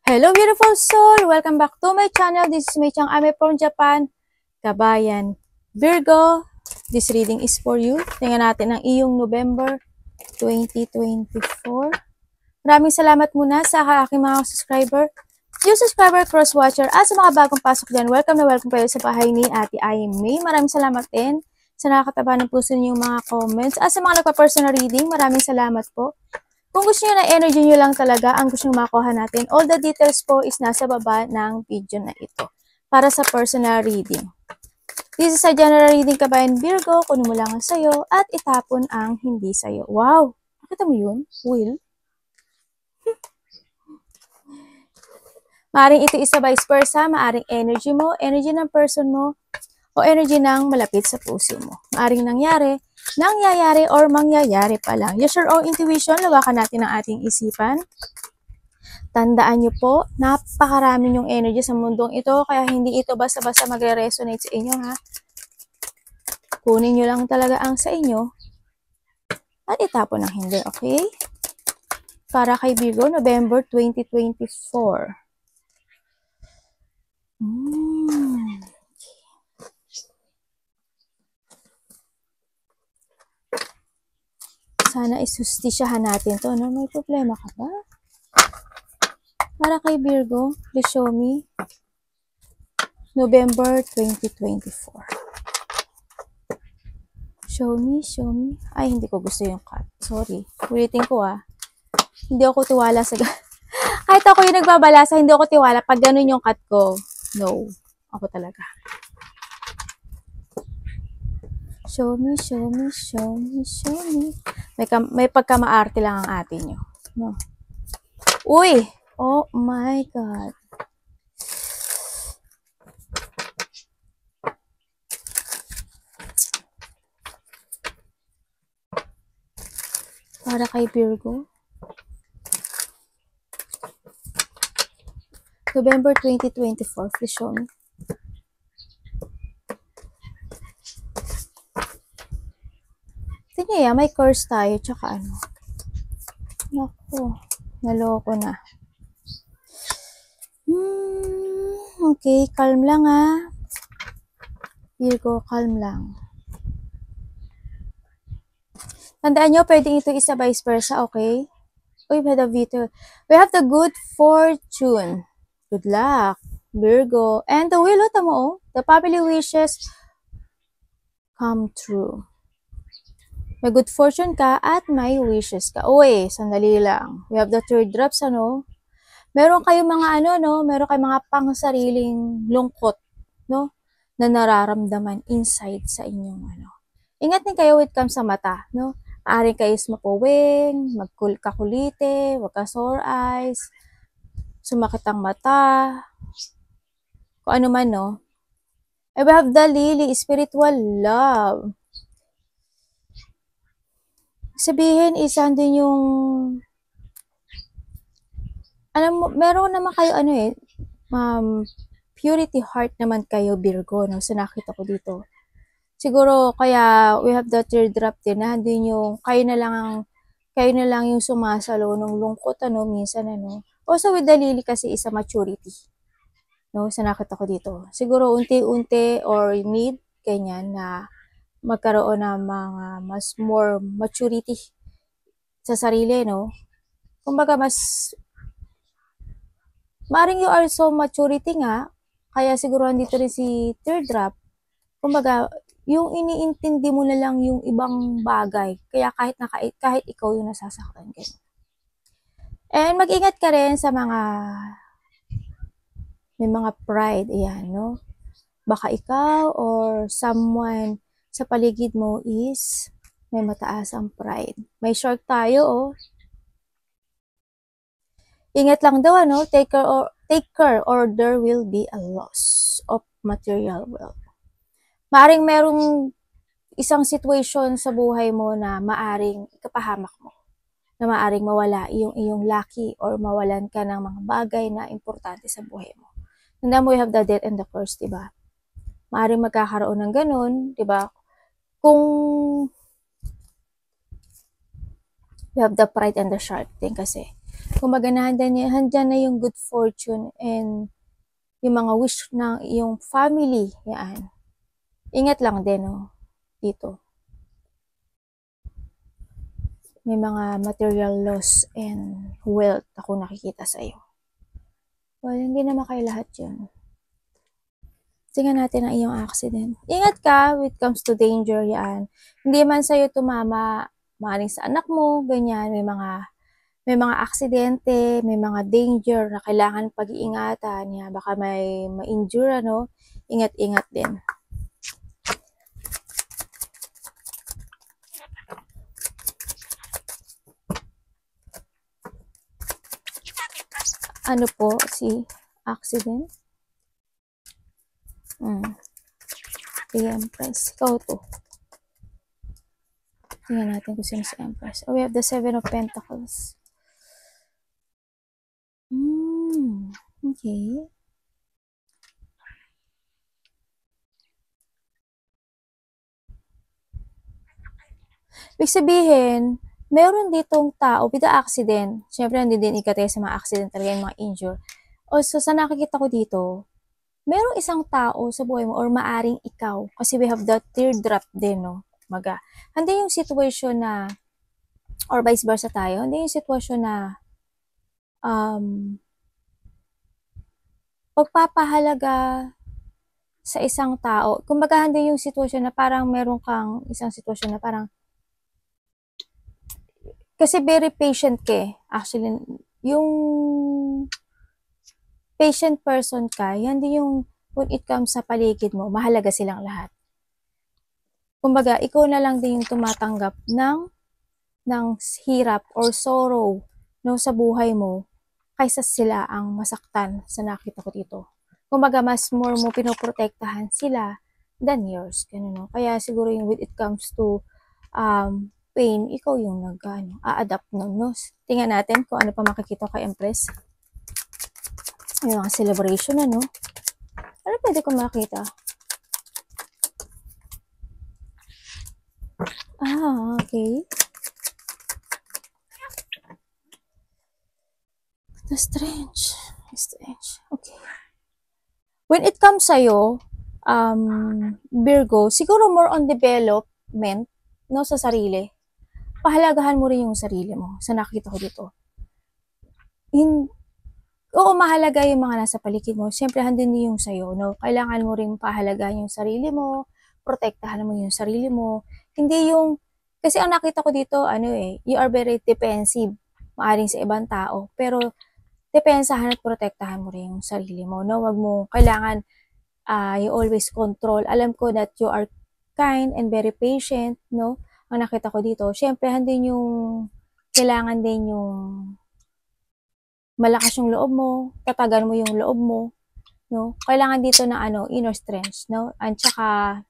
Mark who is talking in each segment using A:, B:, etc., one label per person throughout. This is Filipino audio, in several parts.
A: Hello beautiful soul! Welcome back to my channel. This is Mei Chang Ame from Japan. Kabayan. Virgo, this reading is for you. Tingnan natin ang iyong November 2024. Maraming salamat muna sa aking mga subscriber, yung subscriber, cross-watcher, at sa mga bagong pasok dyan. Welcome na welcome kayo sa bahay ni Ate Aimee. Maraming salamat din sa nakakataba ng puso niyo mga comments. At sa mga nagpa-personal reading, maraming salamat po. Kung gusto nyo na energy nyo lang talaga ang gusto nyo makuha natin, all the details po is nasa baba ng video na ito para sa personal reading. This is a general reading, kabayan Virgo. Kunin mo lang ang sayo at itapon ang hindi sayo. Wow! Nakita mo yun? Will? Maaring ito isa vice versa, maaring energy mo, energy ng person mo, o energy ng malapit sa puso mo. Maaring nangyayari or mangyayari pa lang. Use your own intuition, lawakan natin ang ating isipan. Tandaan nyo po, napakarami yung energy sa mundong ito, kaya hindi ito basta-basta magre-resonate sa inyo, ha? Kunin nyo lang talaga ang sa inyo at itapon ang hindi, okay? Para kay Virgo, November 2024. Sana isustisyahan natin to, no? May problema ka ba? Para kay Virgo, please show me November 2024. Show me. Ay, hindi ko gusto yung card. Sorry. Ulitin ko, Hindi ako tiwala sa... Kahit ako yung nagbabalasa, hindi ako tiwala pag ganun yung cut ko. No. Ako talaga. Show me. May pagkamaarte lang ang atin nyo. No. Uy! Oh my God. Para kay Virgo. November 2024. Please show me. Tingnan may curse tayo, tsaka ano. Naku, naloko na. Okay, calm lang Virgo, calm lang. Tandaan nyo, pwedeng ito isa vice versa, okay? Uy, we have the good fortune. Good luck, Virgo. And the wheel, tamo, the family wishes come true. May good fortune ka at may wishes ka. Uy, sandali lang. We have the third drops, Meron kayong mga meron kayong mga pangsariling lungkot, no? Na nararamdaman inside sa inyong Ingat din kayo with comes sa mata, no? Maaring kayo mapuwing, magkakulite, wag ka sore eyes, sumakit ang mata, kung ano man, no? And we have the lily, spiritual love. Sabihin, isa din yung, alam mo, meron naman kayo, purity heart naman kayo, Virgo, no? So, nakita ko dito. Siguro, kaya, we have the teardrop din, na din yung, kayo na lang yung sumasalo ng lungkot, minsan, Also, with the lily kasi isa maturity. No, sa nakita ko dito. Siguro, unti-unti or need, ganyan, na magkaroon ng mga mas more maturity sa sarili, no? Kumbaga, maring you are so maturity nga, kaya siguro andito rin si teardrop. Kumbaga, yung iniintindi mo na lang yung ibang bagay, kaya kahit ikaw yung nasasaktan, ganyan. And mag-ingat ka rin sa may mga pride, ayan, no? Baka ikaw or someone sa paligid mo is may mataas ang pride. May shark tayo, Ingat lang daw, take care or there will be a loss of material wealth. Maaring merong isang situation sa buhay mo na maaring ikapahamak mo, na maaring mawala yung iyong lucky or mawalan ka ng mga bagay na importante sa buhay mo. Tandaan mo, we have the death and the curse, diba? Maaring magkakaroon ng ganun, diba? Kung we have the pride and the shark din kasi Kumbaga handyan na yung good fortune and yung mga wish ng yung family, yan. Ingat lang din, no, dito. May mga material loss and wealth ako nakikita sa'yo. Well, hindi naman kayo lahat yun. Tingnan natin ang iyong accident. Ingat ka when it comes to danger, yan. Hindi man sa'yo tumama, maaaring sa anak mo, ganyan, may mga aksidente, may mga danger na kailangan pag-iingatan, yan. Baka may ma-injure, ano, ingat-ingat din. Ano po si accident? The Empress. Ikaw to. Tingnan natin kung sino si Empress. Oh, we have the Seven of Pentacles. Okay. Ibig sabihin, meron ditong tao with the accident. Siyempre, hindi din ikatay sa mga accident talaga yung mga injure. Also, sa nakikita ko dito, merong isang tao sa buhay mo or maaring ikaw. Kasi we have the teardrop din, no? Hindi yung situation na, or vice versa tayo, hindi yung situation na, pagpapahalaga sa isang tao. Kumbaga, hindi yung situation na parang meron kang isang situation na parang, kasi very patient ka eh. Actually, yung patient person ka, hindi yung when it comes sa paligid mo, mahalaga silang lahat. Kumbaga, ikaw na lang din yung tumatanggap ng hirap or sorrow no, sa buhay mo kaysa sila ang masaktan sa nakita ko dito. Kumbaga, mas more mo pinoprotektahan sila than yours. Ganun, no? Kaya siguro yung when it comes to pain, ikaw yung a-adapt nun, no? Tingnan natin kung ano pa makikita kay Empress. May mga celebration na, no? Ano pwede ko makita? Okay. Strange. Okay. When it comes sa'yo, Virgo, siguro more on development, no, sa sarili. Pahalagahan mo rin yung sarili mo, sa nakita ko dito. Oo, mahalaga yung mga nasa paligid mo. Siyempre, handin din yung sa'yo, no? Kailangan mo rin pahalagahan yung sarili mo, protektahan mo yung sarili mo. Hindi yung, kasi ang nakita ko dito, you are very defensive, maaring sa ibang tao. Pero, depensahan at protektahan mo rin yung sarili mo, no? Wag mo, kailangan, you always control. Alam ko that you are kind and very patient, no? Ang nakita ko dito. Siyempre, handin yung, kailangan din yung, malakas yung loob mo, tatagan mo yung loob mo, no? Kailangan dito na inner strength, no? At saka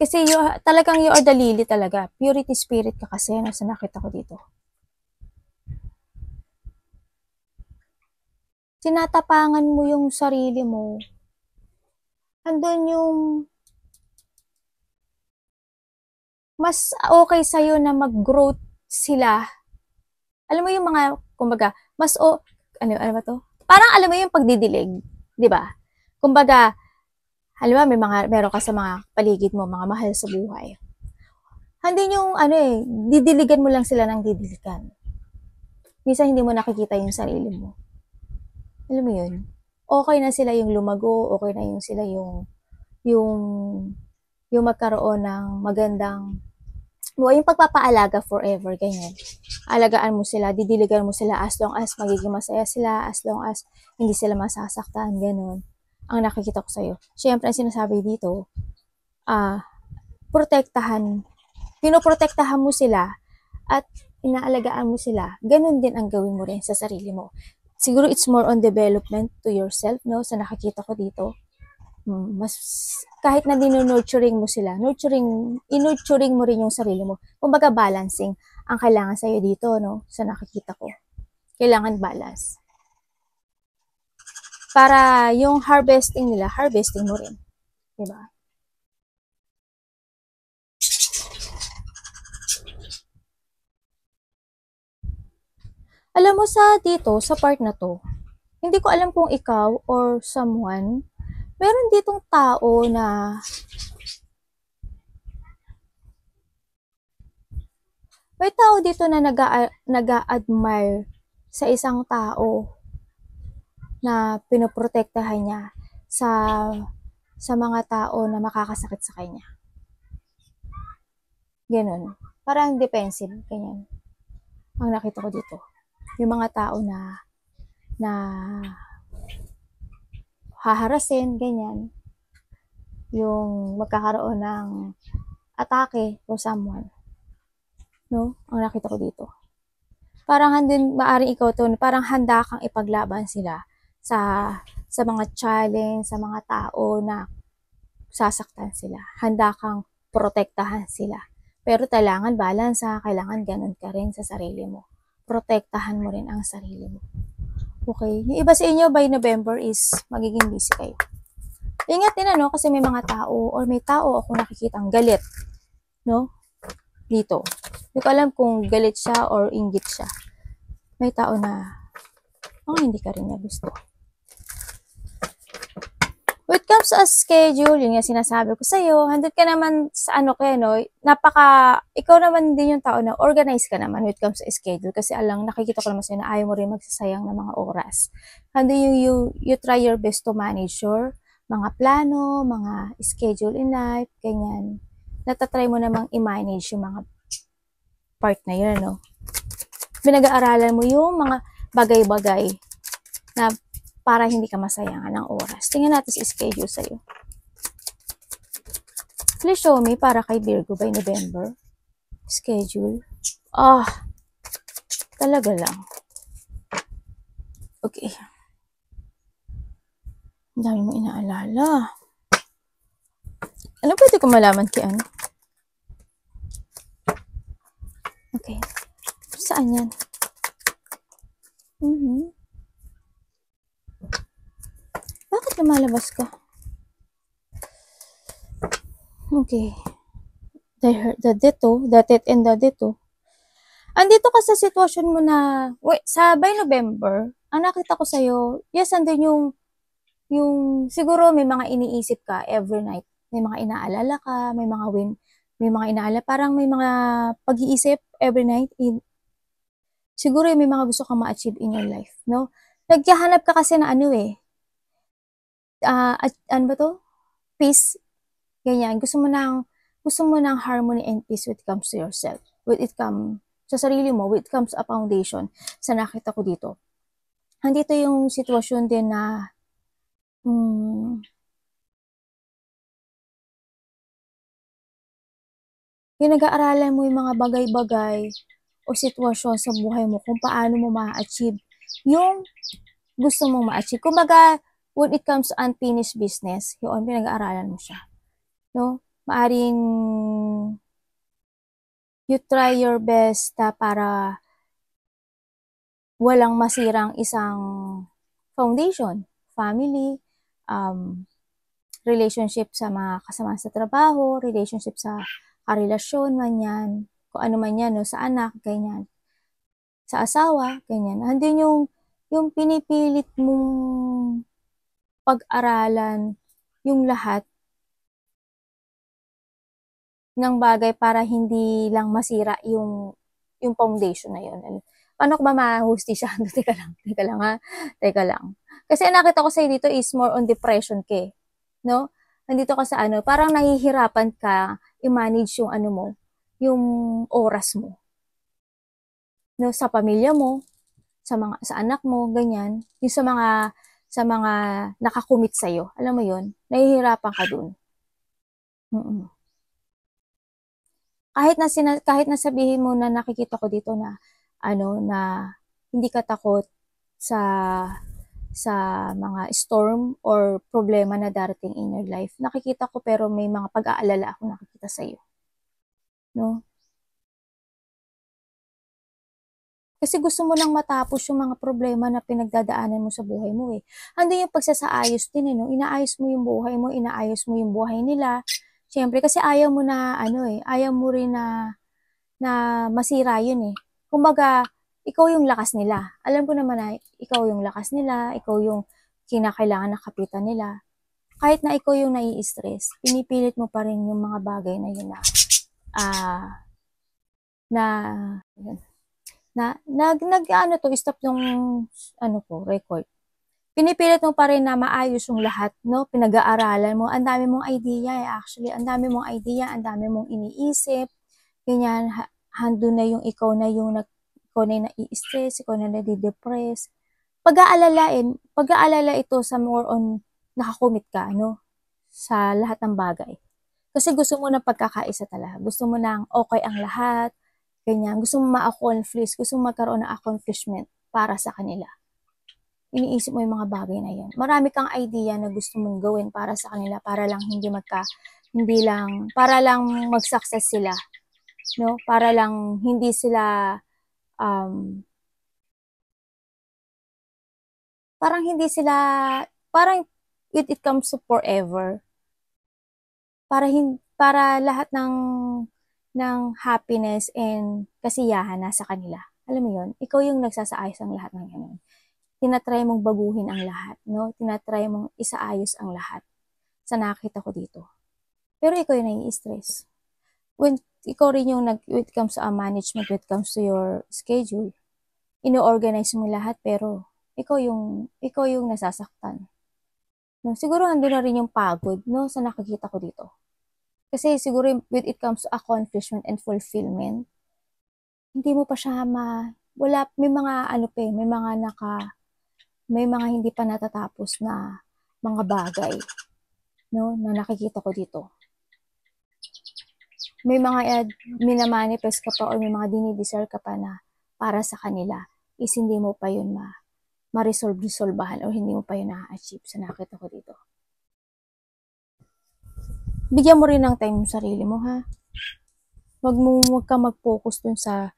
A: kasi talagang you are the lily talaga. Purity spirit ka kasi, no, sa nakita ko dito. Tinatapangan mo yung sarili mo. Andun yung mas okay sa'yo na mag-growth sila. Alam mo yung mga, kumbaga, ano ba to? Parang alam mo yung pagdidilig, di ba? Kumbaga, meron ka sa mga paligid mo, mga mahal sa buhay. Hindi yung, didiligan mo lang sila ng didiligan. Minsan hindi mo nakikita yung sarili mo. Alam mo yun? Okay na sila yung lumago, okay na yung sila yung magkaroon ng magandang yung pagpapaalaga forever, ganyan. Alagaan mo sila, didiligan mo sila as long as magiging masaya sila, as long as hindi sila masasaktan, ganun. Ang nakikita ko sa'yo. Siyempre, ang sinasabi dito, pinoprotektahan mo sila at inaalagaan mo sila. Ganun din ang gawin mo rin sa sarili mo. Siguro it's more on development to yourself, no? Sa nakikita ko dito. Mas kahit na dinunurturing mo sila, inurturing mo rin yung sarili mo. Kumbaga balancing ang kailangan sa'yo dito, no? Sa nakikita ko. Kailangan balance. Para yung harvesting nila, harvesting mo rin. Diba? Alam mo sa part na to, hindi ko alam kung ikaw or someone, meron ditong tao na may tao dito na nag-a-admire sa isang tao na pinoprotektahan niya sa mga tao na makakasakit sa kanya. Ganun. Parang defensive, ganyan. Ang nakita ko dito. Yung mga tao na haharasin, ganyan. Yung magkakaroon ng atake for someone. No? Ang nakita ko dito. Parang maaring ikaw to, parang handa kang ipaglaban sila sa mga challenge, sa mga tao na sasaktan sila. Handa kang protektahan sila. Pero kailangan balance ha, kailangan ganun ka rin sa sarili mo. Protektahan mo rin ang sarili mo. Okay? Yung iba sa inyo by November is magiging busy kayo. Ingat din ano, kasi may mga tao or may tao ako nakikitang galit. No? Dito. Hindi ko alam kung galit siya or inggit siya. May tao na hindi ka rin niya gusto. When it comes to a schedule, yun nga sinasabi ko sa'yo, handod ka naman sa ano kaya, no? Ikaw naman din yung tao na organize ka naman when it comes to schedule. Kasi nakikita ko naman sa'yo na ayaw mo rin magsasayang ng mga oras. Hando you try your best to manage your mga plano, mga schedule in life, ganyan. Natatry mo namang i-manage yung mga part na yun, no? Pinag-aaralan mo yung mga bagay-bagay na para hindi ka masayangan ng oras. Tingnan natin si schedule sa'yo. Please show me para kay Virgo by November. Schedule. Talaga lang. Okay. Ang dami mo inaalala. Ano pwede ko malaman kay ano? Okay. Saan yan? Bakit lumalabas ka? Okay. The death and the dito. Andito ka sa sitwasyon mo na, sa by November, ang nakita ko sa'yo, yes, andun yung siguro may mga iniisip ka every night. May mga inaalala ka, may mga inaalala, parang may mga pag-iisip every night. Siguro may mga gusto kang ma-achieve in your life, no? Naghahanap ka kasi na ano ano ba to? Peace. Ganyan. Gusto mo ng harmony and peace when it comes to yourself. When it comes sa sarili mo, when it comes a foundation sa nakita ko dito. Andito yung sitwasyon din na pinag-aaralan mo yung mga bagay-bagay o sitwasyon sa buhay mo kung paano mo ma-achieve yung gusto mong ma-achieve. Kumbaga, when it comes to unfinished business, yun, pinag-aaralan mo siya. No? Maaring you try your best para walang masirang isang foundation, family, relationship sa mga kasama sa trabaho, relationship sa karelasyon man yan, kung ano man yan, no, sa anak, ganyan. Sa asawa, ganyan. Andun yung pinipilit mong pag-aralan yung lahat ng bagay para hindi lang masira yung foundation na yun. Paano ko ba mahustisya? Teka lang ha. Teka lang. Kasi nakita ko sa'yo dito is more on depression ke. No? Nandito ka sa parang nahihirapan ka i-manage yung yung oras mo. No, sa pamilya mo, sa anak mo, ganyan. Yung sa mga nakakumit sa'yo. Alam mo yun? Nahihirapan ka dun. Kahit na sabihin mo na nakikita ko dito na na hindi ka takot sa mga storm or problema na darating in your life. Nakikita ko pero may mga pag-aalala ako nakikita sa iyo. No? Kasi gusto mo lang matapos yung mga problema na pinagdadaanan mo sa buhay mo eh. Andun yung pagsasaayos din no? Inaayos mo yung buhay mo, inaayos mo yung buhay nila. Siyempre kasi ayaw mo na ayaw mo rin na masira yun eh. Kumbaga, ikaw yung lakas nila. Alam ko naman na ikaw yung lakas nila, ikaw yung kinakailangan na kapitan nila. Kahit na ikaw yung nai-stress, pinipilit mo pa rin yung mga bagay na yun ah, na, ano to, stop yung, record. Pinipilit mo pa rin na maayos yung lahat, no? Pinag-aaralan mo, ang dami mong idea, actually, ang dami mong idea, ang dami mong iniisip, ganyan, hando na yung ikaw na yung nai-stress, ikaw na nadi-depress. Pag-aalala ito sa more on nakakumit ka, no? Sa lahat ng bagay. Kasi gusto mo ng pagkakaisa talaga. Gusto mo ng okay ang lahat, ganyan. Gusto mo ma-accomplish, gusto mo magkaroon ng accomplishment para sa kanila. Iniisip mo yung mga bagay na yun. Marami kang idea na gusto mong gawin para sa kanila, para lang para lang mag-success sila, no? Para lang hindi sila, parang it comes to forever. Para lahat ng happiness and kasiyahan nasa kanila. Alam mo yun? Ikaw yung nagsasaayos ang lahat ng ganun. Tinatry mong baguhin ang lahat, no? Tinatry mong isaayos ang lahat sa nakita ko dito. Pero ikaw yung nai-stress. When it comes to management, when it comes to your schedule, ino-organize mo lahat, pero ikaw yung nasasaktan. No? Siguro andun na rin yung pagod, no? Sa nakikita ko dito. Kasi siguro when it comes to accomplishment and fulfillment, hindi mo pa siya may mga hindi pa natatapos na mga bagay, no, na nakikita ko dito. May mga minamanifest ka pa or may mga dinidesire ka pa na para sa kanila is hindi mo pa yun ma-resolbahan or hindi mo pa yun na-achieve sa nakita ko dito. Bigyan mo rin ng time yung sarili mo, ha? Wag ka mag-focus dun sa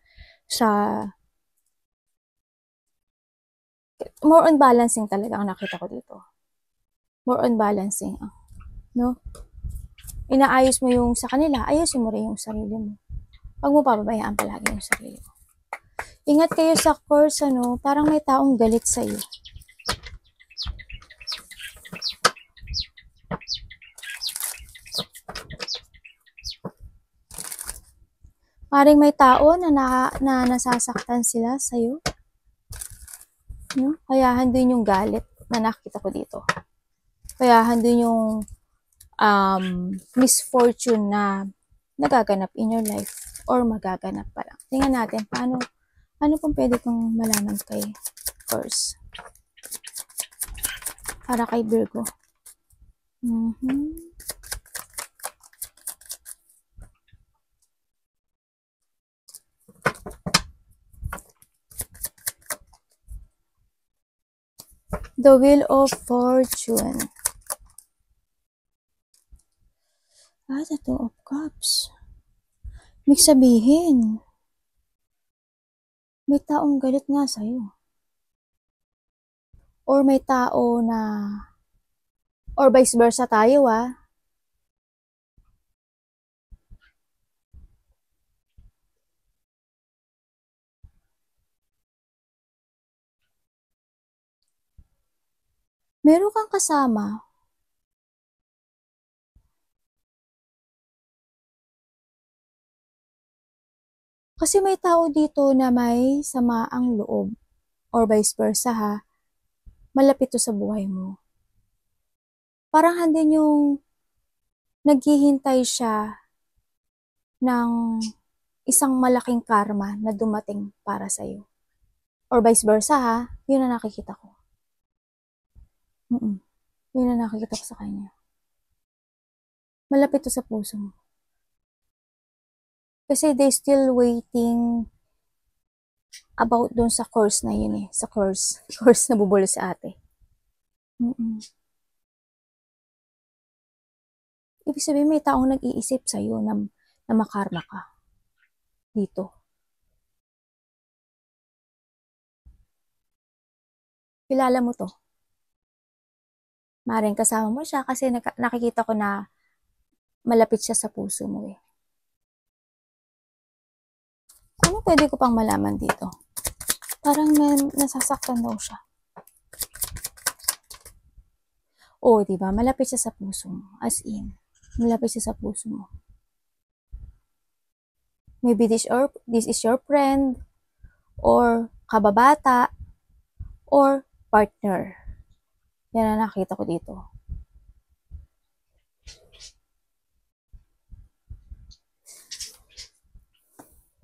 A: more on balancing talaga ang nakita ko dito. More on balancing, no? Inaayos mo yung sa kanila, ayusin mo rin yung sarili mo. Huwag mo pababayaan palagi yung sarili mo. Ingat kayo sa course, parang may taong galit sa'yo. Paring may tao na nasasaktan sila sa'yo. No? Kayahan din yung galit na nakita ko dito. Kayahan din yung misfortune na nagaganap in your life or magaganap pa lang. Tingnan natin ano pong pwede kong malaman kay course. Para kay Virgo. The Wheel of Fortune. The Two of Cups. Ibig sabihin, may taong galit nga sa'yo. Or may tao na, or vice versa tayo, meron kang kasama kasi may tao dito na may samaang loob or vice versa, malapit to sa buhay mo. Parang handin yung naghihintay siya ng isang malaking karma na dumating para sa'yo. Or vice versa, yun ang nakikita ko. Yun ang nakikita ko sa kanya. Malapit to sa puso mo. Kasi they still waiting about dun sa course na yun sa course na bubulo si ate. Ibig sabihin may taong nag-iisip sa'yo na makarma ka dito. Kilala mo to. Maring kasama mo siya kasi nakikita ko na malapit siya sa puso mo Ano pwede ko pang malaman dito? Parang nasasaktan daw siya. Oh, diba? Malapit siya sa puso mo. As in, malapit siya sa puso mo. Maybe this is your friend, or kababata, or partner. Yan ang nakita ko dito.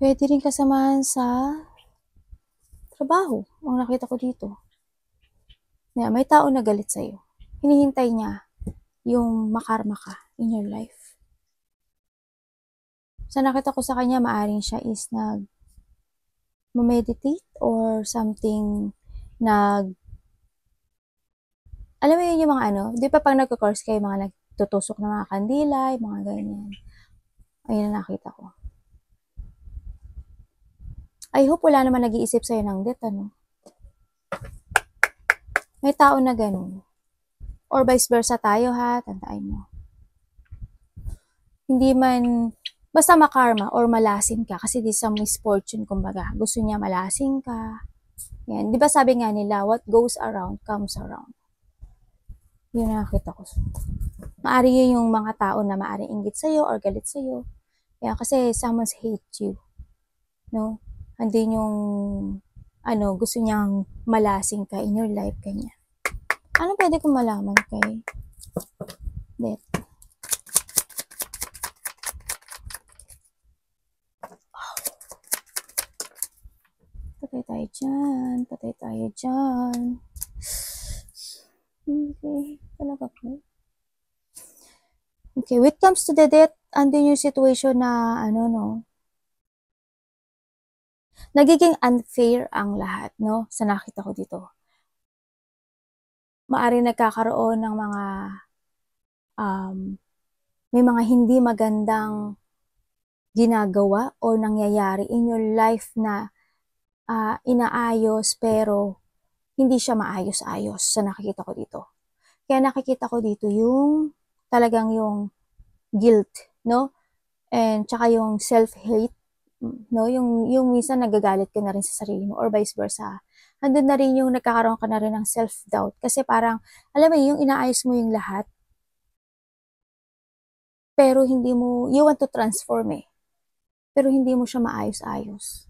A: Pwede rin kasamahan sa trabaho. Ang nakita ko dito. Yeah, may tao na galit sa'yo. Hinihintay niya yung makarma ka in your life. Sa nakita ko sa kanya, maaring siya is meditate or something alam mo yun yung mga di pa pag nagko-course kayo, mga nagtutusok ng mga kandila, mga ganyan. Ayun na nakita ko. I hope wala naman nag-iisip sa'yo ng death, May tao na ganun. Or vice versa tayo, ha? Tandaan nyo. Hindi man, basta makarma or malasing ka, kasi di sa misfortune, kumbaga. Gusto niya malasing ka. Yan. Di ba sabi nga nila, what goes around, comes around. Yun na nakita ko. Maari yun yung mga tao na maaaring inggit sa'yo or galit sa'yo. Yan, kasi someone's hate you. No? Hindi yung, gusto niyang malasing ka in your life, ganyan. Ano pwede kong malaman kay death? Patay tayo dyan. Patay tayo dyan. Okay. Talaga po. Okay. When it comes to the death, andun yung situation na, nagiging unfair ang lahat, no? Sa nakita ko dito. Maaaring nagkakaroon ng mga, may mga hindi magandang ginagawa o nangyayari in your life na inaayos pero hindi siya maayos-ayos sa nakikita ko dito. Kaya nakikita ko dito yung talagang yung guilt, no? And tsaka yung self-hate, no? Yung minsan nagagalit ka na rin sa sarili mo or vice versa. Andun na rin yung nagkakaroon ka na rin ng self-doubt kasi parang, alam mo yung inaayos mo yung lahat pero hindi mo, you want to transform pero hindi mo siya maayos-ayos.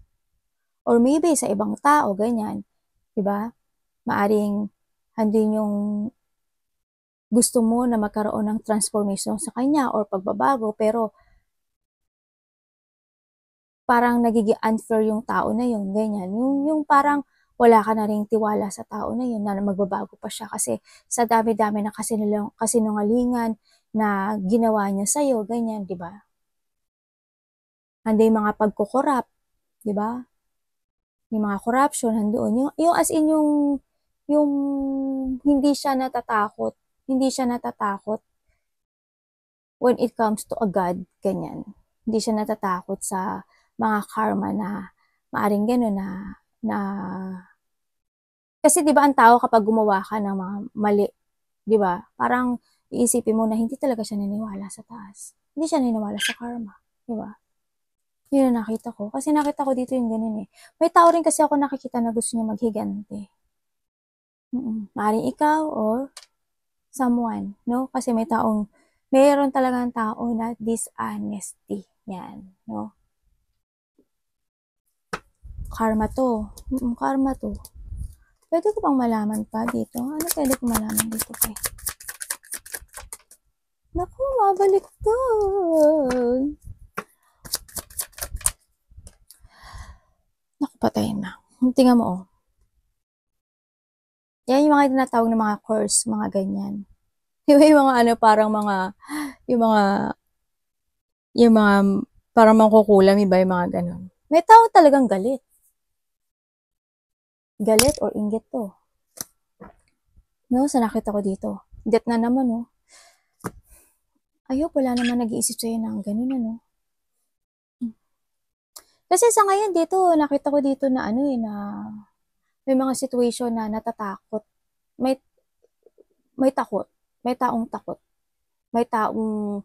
A: Or maybe sa ibang tao, ganyan, diba? Maaring handin yung gusto mo na magkaroon ng transformation sa kanya or pagbabago, pero parang nagiging unfair yung tao na yun, ganyan. Yung parang wala ka na ring tiwala sa tao na yun na magbabago pa siya kasi sa dami-dami na kasinungalingan na ginawa niya sa'yo, ganyan, di ba? Handa yung mga pagkukorap, di ba? Yung mga corruption, handoon. Yung as in yung hindi siya natatakot when it comes to a God, ganyan. Hindi siya natatakot sa mga karma na maaring gano'n na kasi 'di ba ang tao kapag gumawa ka ng mga mali, 'di ba? Parang iisipin mo na hindi talaga siya naniniwala sa taas. Hindi siya naniniwala sa karma, 'di ba? Yun ang nakita ko. Kasi nakita ko dito yung ganun May tao rin kasi ako nakikita na gusto niya maghigante. Maaaring ikaw or someone, no? Kasi mayroon talagang tao na dishonesty. Yan, no? Karma to. Karma to. Pwede ko bang malaman pa dito? Ano pwede ko malaman dito kay? Naku, mabalik to. Naku, patay na. Tingnan mo, Yan yung mga tinatawag na mga curse, mga ganyan. Yung mga parang yung mga parang mangkukulam, iba yung mga ganun. May tao talagang galit. Galit or inggit to. No, sa nakita ko dito. Death na naman, no. Ayok, wala naman nag-iisip sa'yo ng ganun, Kasi sa ngayon dito, nakita ko dito na na may mga situation na natatakot. May takot. May taong takot. May taong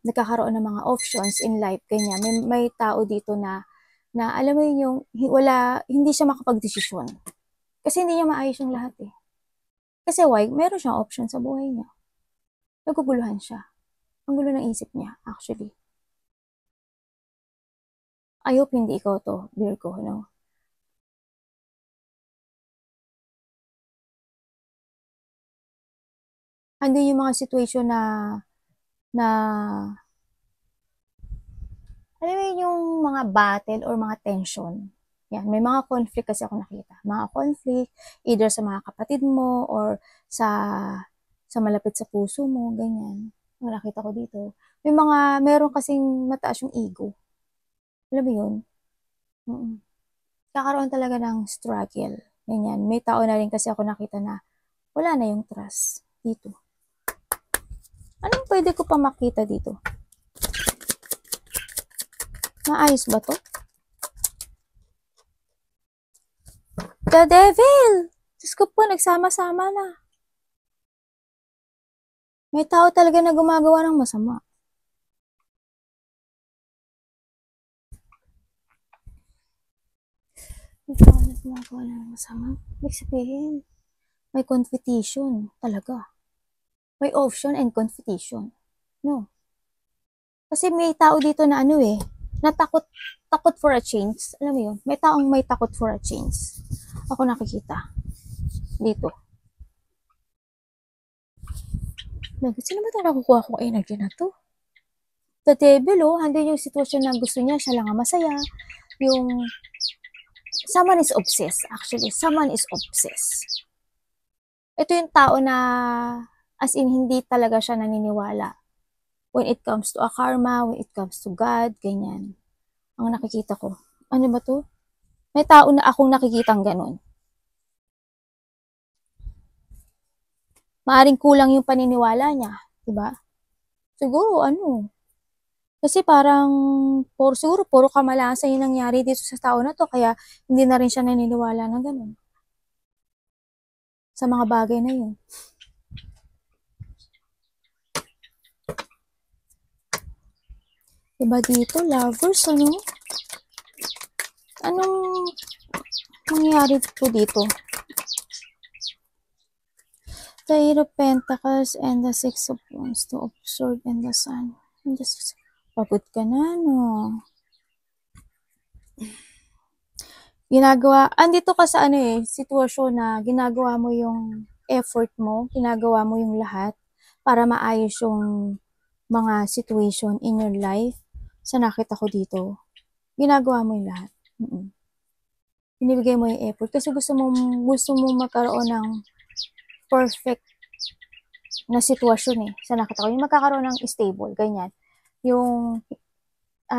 A: nagkakaroon ng mga options in life, ganyan. May tao dito na na alam mo yun yung hindi siya makapagdesisyon. Kasi hindi niya maayos yung lahat eh. Kasi why? Meron siyang option sa buhay niya. Naguguluhan siya. Ang gulo ng isip niya, actually. I hope hindi ikaw to, Virgo, no? Ando yung mga situation na alam mo yung mga battle or mga tension. Yan, may mga conflict kasi ako nakita. Mga conflict, either sa mga kapatid mo or sa malapit sa puso mo, ganyan. Ang nakita ko dito. Meron kasing mataas yung ego. Alam mo yun? Mm. Kakaroon talaga ng struggle. Ganyan. May tao na rin kasi ako nakita na wala na yung trust dito. Anong pwede ko pa makita dito? Maayos ba to? The devil! Diyos ko po, nagsama-sama na. May tao talaga na gumagawa ng masama. May tao na gumagawa ng masama. Ibig sabihin, may competition talaga. May option and competition. No. Kasi may tao dito na takot for a change. Alam mo yun? May taong may takot for a change. Ako nakikita. Dito. Sino ba ito nakukuha kong energy na to? The devil, handin yung sitwasyon na gusto niya, siya lang ang masaya. Someone is obsessed, actually. Someone is obsessed. Ito yung tao na, as in, hindi talaga siya naniniwala. When it comes to a karma, when it comes to God, ganyan. Ang nakikita ko. Ano ba to? May tao na akong nakikitang ganun. Maaring kulang yung paniniwala niya, diba? Siguro, kasi parang, siguro, puro kamalasan yung nangyari dito sa tao na to, kaya hindi na rin siya naniniwala na ganun. Sa mga bagay na yun. Diba dito, lovers, Anong nangyari po dito? The Eight of Pentacles and the Six of Wands to absorb in the Sun. And the Six of... Pagod ka na, no? Andito ka sa sitwasyon na ginagawa mo yung effort mo, ginagawa mo yung lahat para maayos yung mga situation in your life. Sa nakita ko dito, ginagawa mo yung lahat. Binibigay mo yung effort kasi gusto mo magkaroon ng perfect na sitwasyon sa nakita ko. Yung magkakaroon ng stable, ganyan. Yung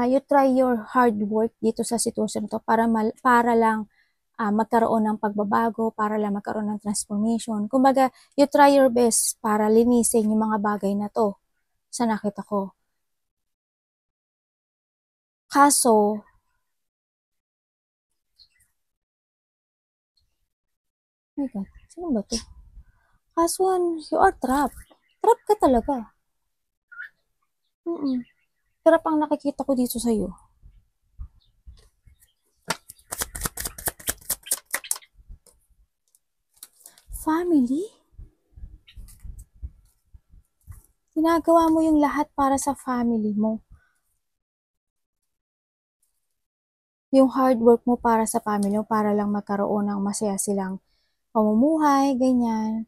A: you try your hard work dito sa sitwasyon to para lang magkaroon ng pagbabago, para lang magkaroon ng transformation. Kumbaga, you try your best para linisin yung mga bagay na to sa nakita ko. Kaso, oh my God, sino ba to? Kaso, you are trapped. Trap ka talaga. Trap ang nakikita ko dito sa'yo. Family? Ginagawa mo yung lahat para sa family mo. Yung hard work mo para sa family mo, para lang magkaroon ng masaya silang pamumuhay, ganyan.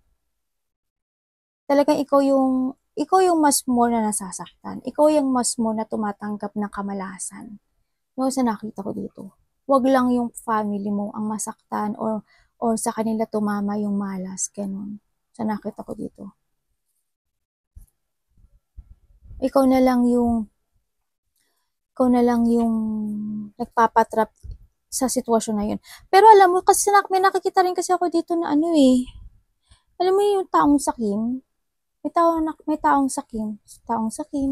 A: Talagang ikaw yung mas more na nasasaktan. Ikaw yung mas more na tumatanggap ng kamalasan. No, sa nakita ko dito. Wag lang yung family mo ang masaktan or sa kanila tumama yung malas, ganun. Sa nakita ko dito. Ikaw na lang yung nagpapatrap sa sitwasyon na yun. Pero alam mo, kasi may nakikita rin kasi ako dito na alam mo yung taong sakim? May taong sakim,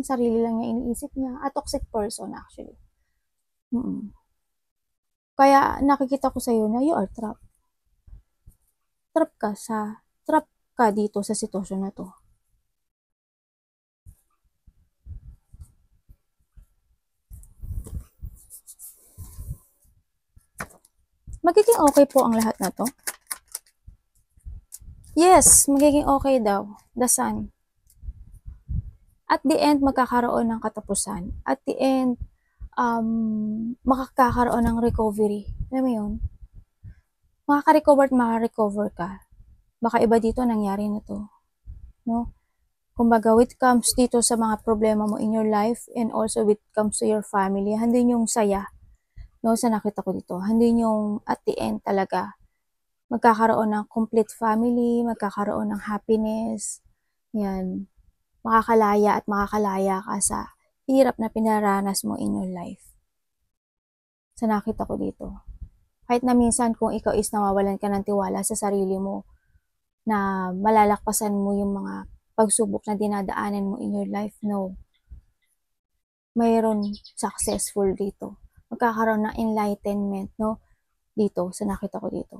A: sarili lang niya iniisip niya, a toxic person actually. Kaya nakikita ko sa'yo na you are trapped. Trap ka dito sa sitwasyon na to. magiging okay po ang lahat na to. Yes, magiging okay daw. The Sun. At the end, magkakaroon ng katapusan. At the end, makakaroon ng recovery. Alam mo yun? Makaka-recover at makaka-recover ka. Baka iba dito nangyari na to. No? Kumbaga, when it comes dito sa mga problema mo in your life and also when it comes to your family, handin yung saya. No, sa nakita ko dito. Handin yung at the end talaga. Magkakaroon ng complete family, magkakaroon ng happiness. Yan. Makakalaya at makakalaya ka sa hirap na pinaranas mo in your life. Sa nakita ko dito. Kahit na minsan kung ikaw is nawawalan ka ng tiwala sa sarili mo, na malalakpasan mo yung mga pagsubok na dinadaanan mo in your life, no. Mayroon successful dito. Magkakaroon ng enlightenment, no, dito, sa nakita ko dito.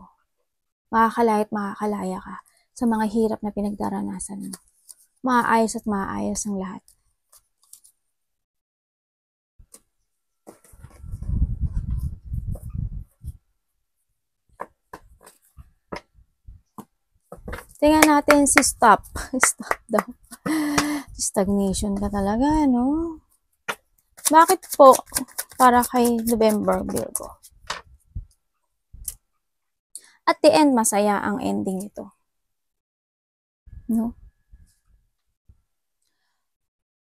A: Makakalaya at makakalaya ka sa mga hirap na pinagdaranasan mo. Maayos at maayos ang lahat. Tingnan natin si Stop. Stop daw. Stagnation ka talaga, no? Bakit po para kay November, Virgo? At the end, masaya ang ending nito. No?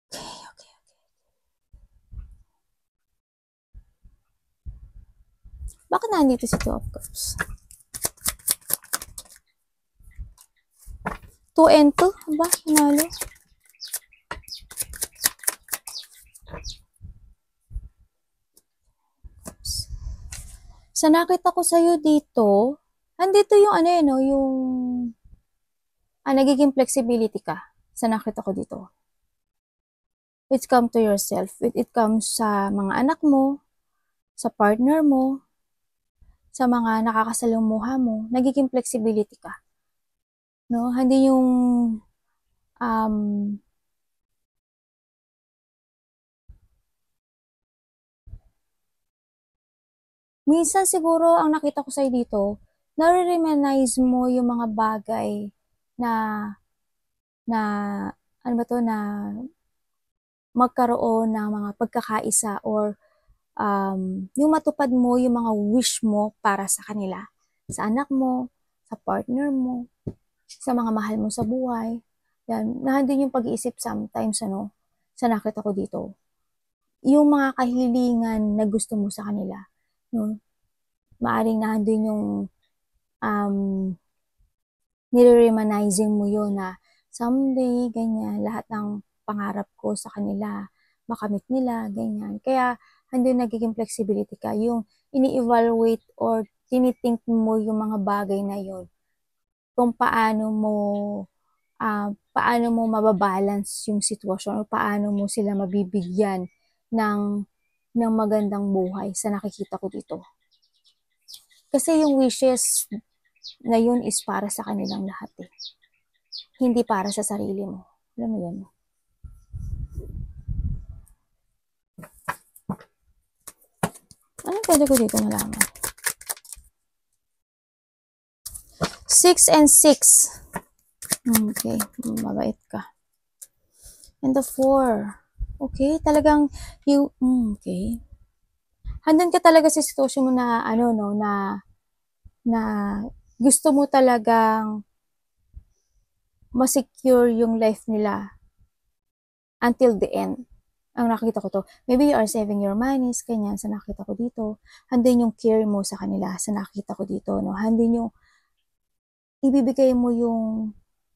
A: Okay. Bakit nandito si Two of Cups? 2 and 2? Aba, nanalo. Sa nakita ko sa'yo dito, andito yung ano no, yung nagiging flexibility ka. Sa nakita ko dito. It comes to yourself. It comes sa mga anak mo, sa partner mo, sa mga nakakasalumuha mo, nagiging flexibility ka. No? Hindi yung minsan siguro ang nakita ko sa'yo dito, nare-reminisce mo yung mga bagay na ano ba to, na magkaroon ng mga pagkakaisa or yung matupad mo yung mga wish mo para sa kanila. Sa anak mo, sa partner mo, sa mga mahal mo sa buhay. Yan, nandun yung pag-iisip sometimes, ano, sa nakita ko dito. Yung mga kahilingan na gusto mo sa kanila. No? Maaring nandun yung nire-reminiscing mo yun na someday, ganyan, lahat ng pangarap ko sa kanila, makamit nila, ganyan. Kaya, andun nagiging flexibility ka. Yung ini-evaluate or tinithink mo yung mga bagay na yun. Kung paano mo mababalance yung sitwasyon o paano mo sila mabibigyan ng magandang buhay sa nakikita ko dito. Kasi yung wishes na yun is para sa kanilang lahat eh. Hindi para sa sarili mo. Alam mo yun? Anong pwede ko dito nalaman? 6 and 6. Okay, mabait ka. And the 4. Okay, talagang you, okay. Handun ka talaga sa sitwasyon mo na, ano, no, na gusto mo talagang ma-secure yung life nila until the end. Ang nakita ko to, maybe you are saving your money, kanyan, sa nakita ko dito. Handun yung care mo sa kanila, sa nakita ko dito, no. Handun yung ibibigay mo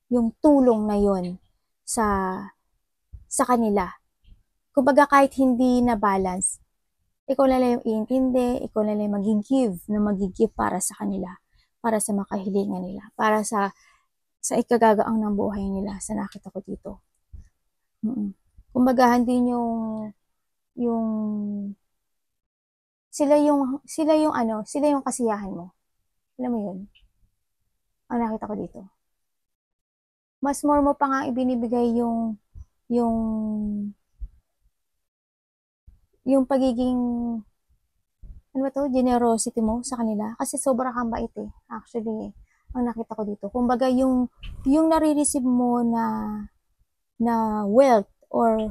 A: yung tulong na yon sa kanila. Kumbaga kahit hindi na balance, ikaw na lang yung iintindi, ikaw na lang yung mag-give para sa kanila, para sa makahilingan nila, para sa ikagagaang ng buhay nila, sa nakita ko dito. Kumbaga hindi yung sila yung kasiyahan mo. Alam mo yun? Ang nakita ko dito. Mas more mo pa nga ibinibigay yung pagiging ano ba to, generosity mo sa kanila. Kasi sobra kang bait eh. Actually, ang nakita ko dito. Kumbaga, yung nare-receive mo na wealth or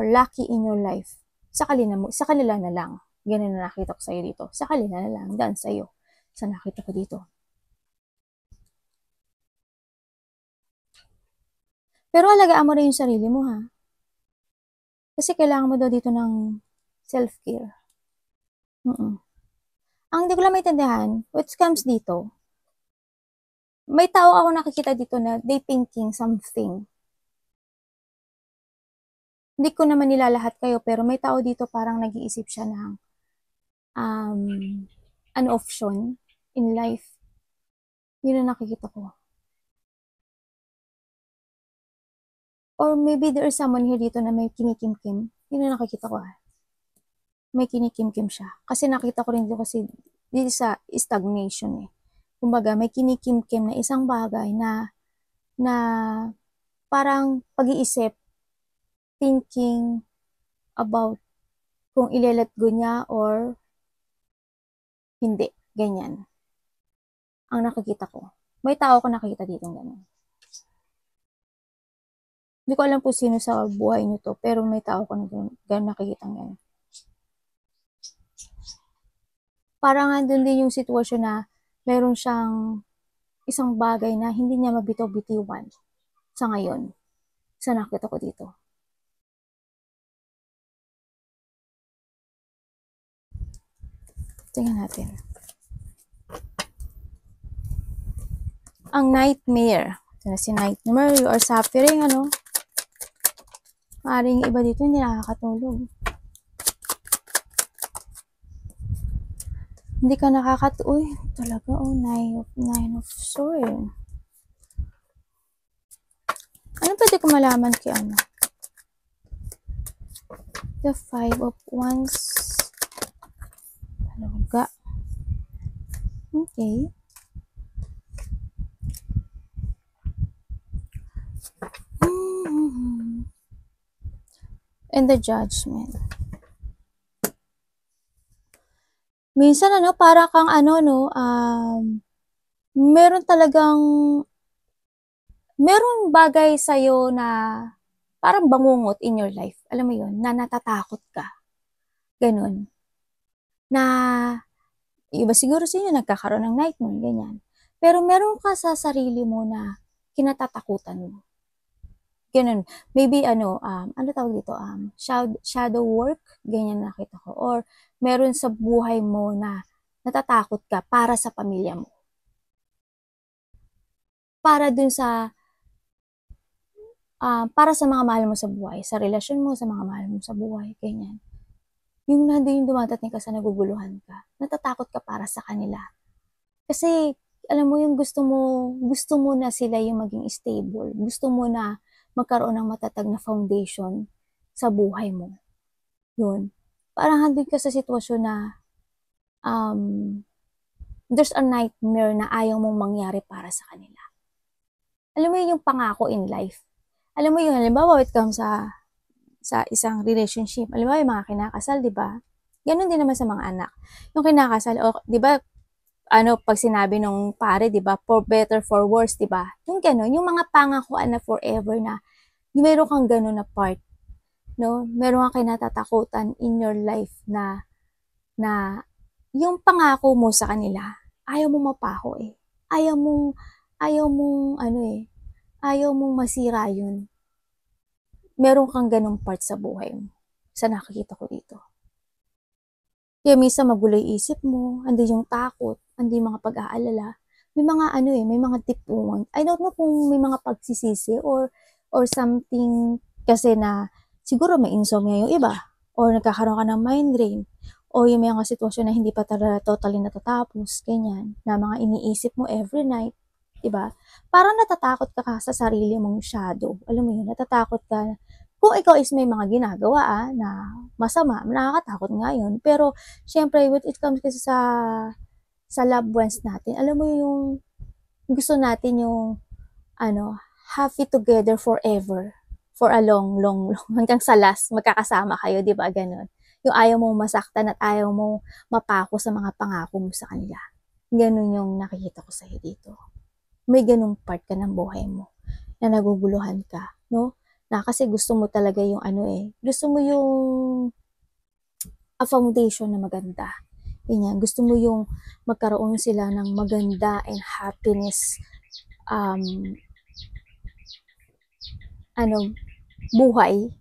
A: lucky in your life, sa kanila na lang. Ganun na nakita ko sa'yo dito. Sa kanila na lang, dan sa'yo. Sa nakita ko dito. Pero alagaan mo rin yung sarili mo ha. Kasi kailangan mo daw dito ng self-care. Ang hindi ko lang maintindihan, what comes dito, may tao ako nakikita dito na they thinking something. Hindi ko naman nilalahat kayo, pero may tao dito parang nag-iisip siya ng an option in life. Yun ang nakikita ko. Or maybe there is someone here dito na may kinikimkim. Yun ang nakikita ko May kinikimkim siya. Kasi nakita ko rin dito kasi dito sa stagnation eh. Kumbaga, may kinikimkim na isang bagay na parang pag-iisip, thinking about kung ile-let go niya or hindi. Ganyan. Ang nakikita ko. May tao ko nakikita dito ganun. Hindi ko alam po sino sa buhay niyo to, pero may tao ko na ganun nakikita ganun. Parang andun din yung sitwasyon na meron siyang isang bagay na hindi niya mabitaw-bitiwan sa ngayon. Sa nakita ko dito. Tingnan natin. Ang nightmare. Ito na si nightmare. You are suffering, ano? Maaaring iba dito hindi nakakatulog. Hindi ka uy, talaga, nine of sword. Ano pwede ko malaman kay ano? The 5 of wands. Talaga. Okay. And the judgment. Minsan ano, para kang ano no, meron bagay sa'yo na parang bangungot in your life. Alam mo yun, na natatakot ka. Ganun. Na, iba siguro sa inyo, nagkakaroon ng nightmare, ganyan. Pero meron ka sa sarili mo na kinatatakutan mo. Ganun. Maybe ano tawag dito, shadow work, ganyan nakita ko. Or meron sa buhay mo na natatakot ka para sa pamilya mo. Para dun sa para sa mga mahal mo sa buhay, sa relasyon mo, sa mga mahal mo sa buhay, ganyan. Yung nandun yung dumadating ka sa naguguluhan ka, natatakot ka para sa kanila. Kasi, alam mo yung gusto mo na sila yung maging stable. Gusto mo na magkaroon ng matatag na foundation sa buhay mo. Yun. Parang handun ka sa sitwasyon na there's a nightmare na ayaw mong mangyari para sa kanila. Alam mo yung pangako in life. Alam mo yun, halimbawa, it comes sa isang relationship. Alam mo yung mga kinakasal, di ba? Ganon din naman sa mga anak. Yung kinakasal, di ba, pag sinabi nung pare, di ba, for better, for worse, di ba? Yung ganon, yung mga pangakuan na forever na, yung meron kang ganon na part, no? Meron kang kinatatakutan in your life na yung pangako mo sa kanila, ayaw mo mapako eh. Ayaw mong masira yun. Meron kang ganong part sa buhay mo. Sa nakikita ko dito. Kaya minsan magulo yung isip mo, andi yung takot, andi yung mga pag-aalala. May mga may mga tipuan. I don't know kung may mga pagsisisi or something kasi na siguro may insomnia yung iba or nagkakaroon ka ng migraine o yung mga sitwasyon na hindi pa talaga totally natatapos, ganyan, na mga iniisip mo every night, diba? Parang natatakot ka sa sarili mong shadow. Alam mo yun, natatakot ka kung ikaw is may mga ginagawa na masama, nakakatakot nga yun. Pero, syempre, when it comes kasi sa loved ones natin, alam mo yung gusto natin yung happy together forever. For a long, hanggang sa last, magkakasama kayo, di ba? Ganon. Yung ayaw mong masaktan at ayaw mong mapako sa mga pangako mo sa kanila. Ganun yung nakikita ko sa'yo dito. May ganung part ka ng buhay mo na naguguluhan ka, no? Na kasi gusto mo talaga yung gusto mo yung a foundation na maganda. Yan, gusto mo yung magkaroon sila ng maganda and happiness buhay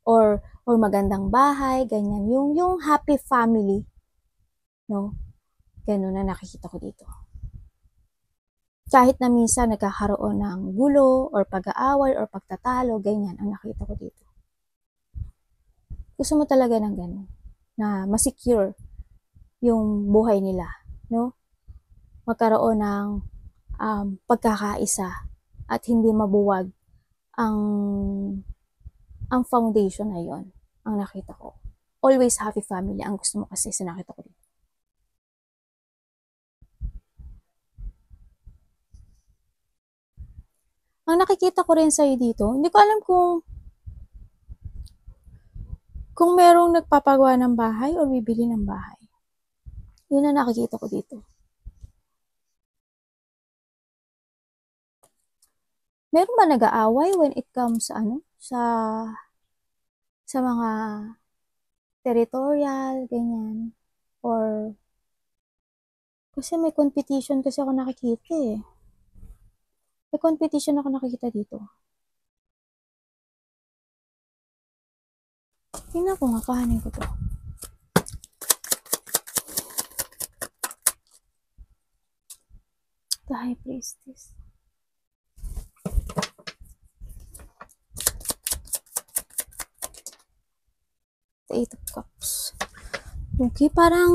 A: or magandang bahay, ganyan. Yung happy family, no? Ganun na nakikita ko dito. Kahit na minsan nagkakaroon ng gulo or pag-aaway or pagtatalo, ganyan ang nakita ko dito. Gusto mo talaga ng ganun, na masecure yung buhay nila, no? Magkaroon ng pagkakaisa at hindi mabuwag ang foundation na yon ang nakita ko. Always happy family ang gusto mo kasi sa nakita ko dito. Ang nakikita ko rin sa'yo dito, hindi ko alam kung merong nagpapagawa ng bahay o bibili ng bahay. Yun ang nakikita ko dito. Meron ba nag-aaway when it comes sa mga territorial, ganyan? Or kasi may competition kasi ako nakikita eh. May competition ako nakikita dito. Tingnan ko nga, kahanin ko to. The High Priestess. The Eight of Cups. Okay, parang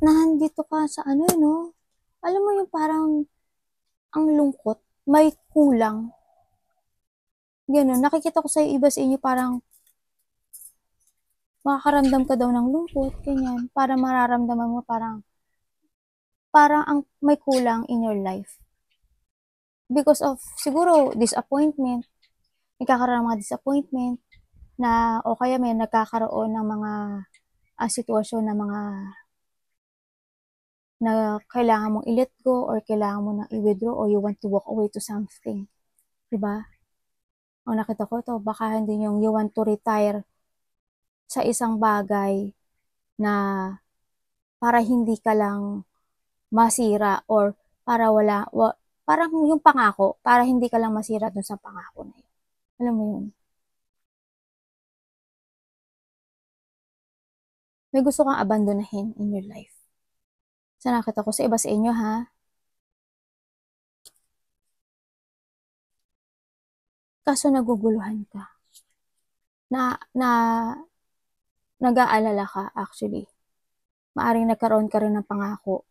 A: nandito ka sa no? Alam mo yung parang ang lungkot, may kulang. Ganun, nakikita ko sa iba sa inyo parang makakaramdam ka daw ng lungkot, ganyan. Para mararamdaman mo parang ang may kulang in your life. Because of, siguro, disappointment, nagkakaroon ng mga disappointment, na o kaya may nagkakaroon ng mga sitwasyon na mga na kailangan mong i-let go or kailangan mo nang i-withdraw or you want to walk away to something. Diba? Ang nakita ko to, baka hindi yung you want to retire sa isang bagay na para hindi ka lang masira or para parang yung pangako, para hindi ka lang masira dun sa pangako na yun. Alam mo yun? May gusto kang abandonahin in your life. Sa nakita ko sa iba sa inyo ha. Kaso naguguluhan ka. Nag-aalala ka actually. Maaring nagkaroon ka rin ng pangako.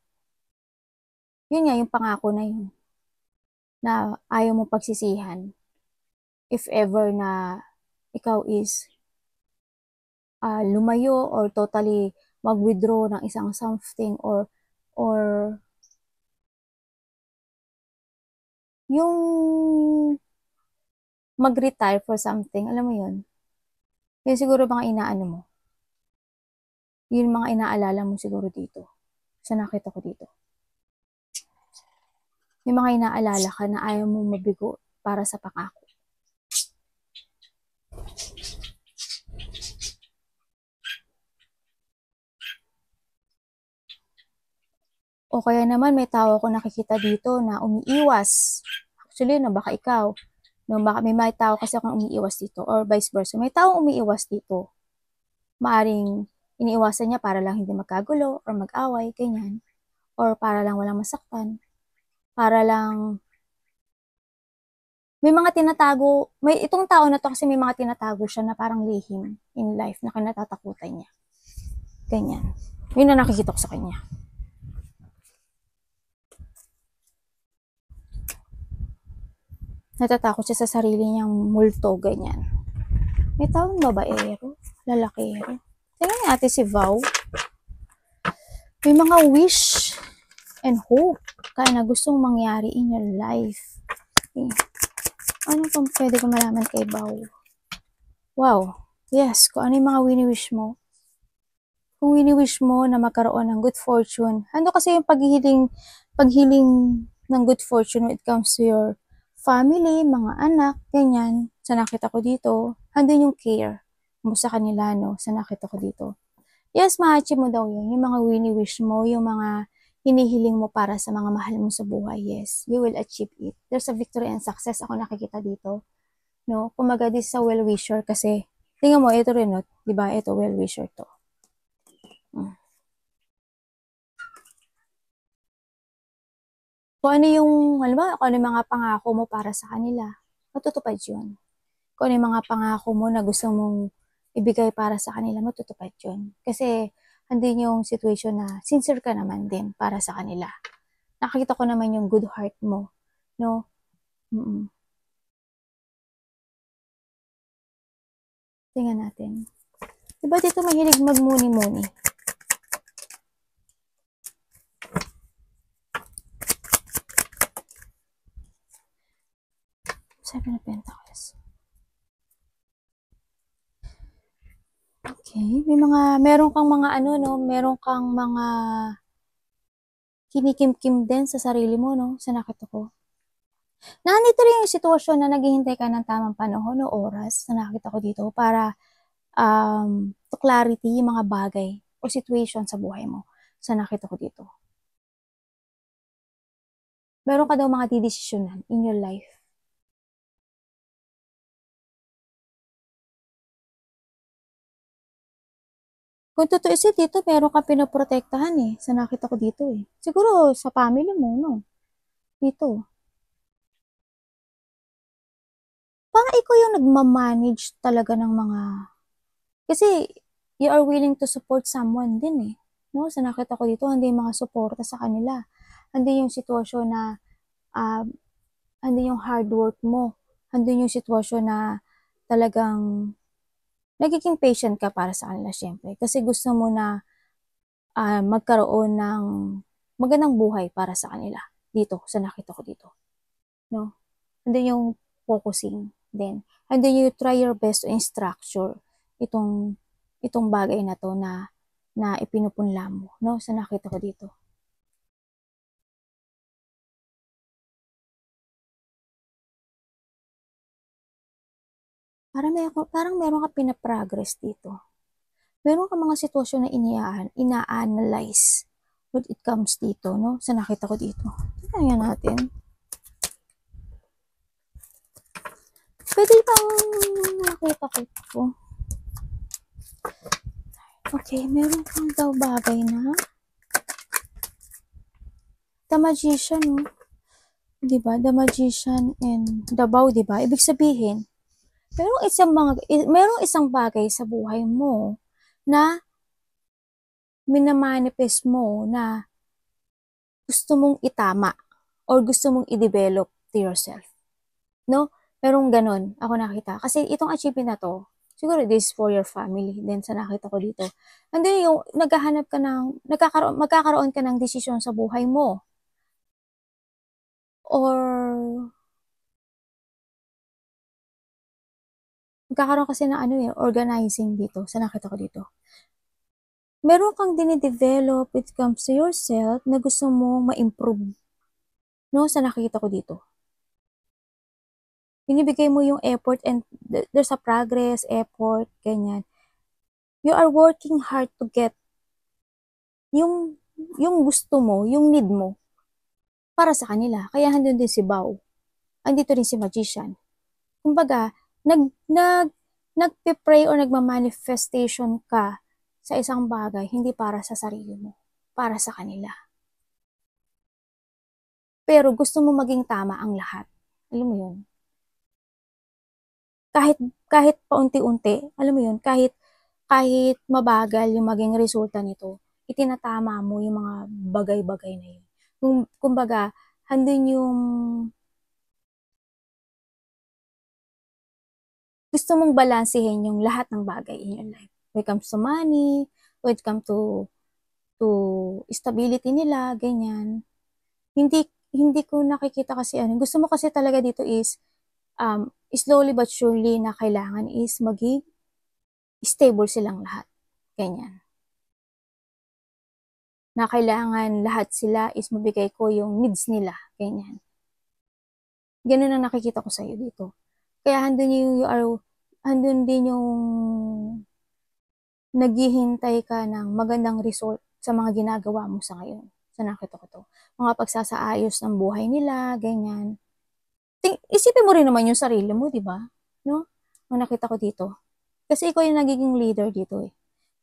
A: Yun nga yung pangako na yun. Na ayaw mo pagsisihan. If ever na ikaw is lumayo or totally mag-withdraw ng isang something or yung mag-retire for something, alam mo yun? Yun siguro mga inaano mo. Yun mga inaalala mo siguro dito. Sa nakita ko dito. May mga inaalala ka na ayaw mo mabigo para sa pangako. O kaya naman may tao ko nakikita dito na umiiwas. Actually, no, baka ikaw. No, baka may tao kasi akong umiiwas dito or vice versa. May tao umiiwas dito. Maaring iniiwasan niya para lang hindi magkagulo or mag-away, ganyan. Or para lang walang masaktan. Para lang may mga tinatago, itong tao na to kasi may mga tinatago siya na parang lihim in life na kinatatakutan niya. Ganyan. Yun na nakikita ko sa kanya. Natatakot siya sa sarili niyang multo, ganyan. May taong babaero, lalakero. Tingnan natin si Vow. May mga wish and hope kaya na gustong mangyari in your life. Okay. Ano pang pwede ko malaman kay Vow? Wow. Yes, kung ano yung mga wini-wish mo. kung wini-wish mo na magkaroon ng good fortune, ano kasi yung paghiling ng good fortune when it comes to your family, mga anak, ganyan, sa nakita ko dito, andun yung care mo sa kanila, no, sa nakita ko dito. Yes, ma-achieve mo daw yun, yung mga wini-wish mo, yung mga hinihiling mo para sa mga mahal mo sa buhay, yes, you will achieve it. There's a victory and success ako nakikita dito, no, kumaga this sa well-wisher kasi, tingnan mo, ito rin, no, diba, ito well-wisher to. Kung ano yung, halimbawa, kung ano yung mga pangako mo para sa kanila, matutupad yun. Kung ano yung mga pangako mo na gusto mong ibigay para sa kanila, matutupad yun. Kasi, andin yung situation na sincere ka naman din para sa kanila. Nakita ko naman yung good heart mo, no? Mm-mm. Tingnan natin. Diba dito mahilig magmuni-muni? Seven of Pentacles. Okay, meron kang mga ano, no? Meron kang mga kinikim-kim din sa sarili mo, no? Sa nakita ko. Nandito rin yung sitwasyon na naghihintay ka ng tamang panahon o oras na nakita ko dito para to clarity yung mga bagay o situation sa buhay mo sa nakita ko dito. Meron ka daw mga didesisyonan in your life. Kung totoo kasi dito, meron kang pinoprotektahan sa nakita ko dito Siguro sa family mo, no? Dito. Parang ikaw yung nagmamanage talaga ng mga kasi you are willing to support someone din no? Sa nakita ko dito, hindi yung mga suporta sa kanila. Hindi yung sitwasyon na hindi yung hard work mo. Hindi yung sitwasyon na talagang nagiging patient ka para sa kanila syempre. Kasi gusto mo na magkaroon ng magandang buhay para sa kanila. Dito, sa nakita ko dito. No? Hindi yung focusing din. Hindi you try your best to structure itong bagay na to na ipinupunla mo, no? Sa nakita ko dito. Parang meron ka pinaprogress dito. Meron ka mga sitwasyon na ina-analyze when it comes dito, no? Sa nakita ko dito. Tingnan natin. Pwede bang nakita ko ito? Okay, meron kang daw bagay na The Magician, no? Diba? The Magician and the Bow, diba? Ibig sabihin, merong isang bagay sa buhay mo na minamanifest mo na gusto mong itama or gusto mong i-develop to yourself. No? Merong ganun, ako nakita. Kasi itong achievement na to, siguro this is for your family, then sa nakita ko dito. Hindi yung magkakaroon ka ng desisyon sa buhay mo. Or magkakaroon kasi ng organizing dito, sa nakita ko dito. Meron kang dinidevelop when it comes to yourself na gusto mong ma-improve. No, sa nakita ko dito. Binibigay mo yung effort and there's a progress, effort, ganyan. You are working hard to get yung gusto mo, yung need mo para sa kanila. Kaya handun din si Bao. Andito rin si Magician. Kumbaga, nagpe-pray or nagma-manifestation ka sa isang bagay, hindi para sa sarili mo, para sa kanila. Pero gusto mo maging tama ang lahat. Alam mo yun? Kahit paunti-unti, alam mo yun, kahit mabagal yung maging resulta nito, itinatama mo yung mga bagay-bagay na yun. Kumbaga, handun yung gusto mong balansehin yung lahat ng bagay in your life. When it comes to money, when it comes to stability nila, ganyan. Hindi ko nakikita kasi gusto mo kasi talaga dito is slowly but surely na kailangan is maging stable silang lahat. Ganyan. na kailangan lahat sila is mabigay ko yung needs nila. Ganyan. Ganun ang nakikita ko sa'yo dito. Kaya handun din yung naghihintay ka ng magandang result sa mga ginagawa mo sa ngayon. Sa nakita ko to. Mga pagsasaayos ng buhay nila, ganyan. Isipin mo rin naman yung sarili mo, di ba? No? Ang nakita ko dito. Kasi ikaw yung nagiging leader dito eh.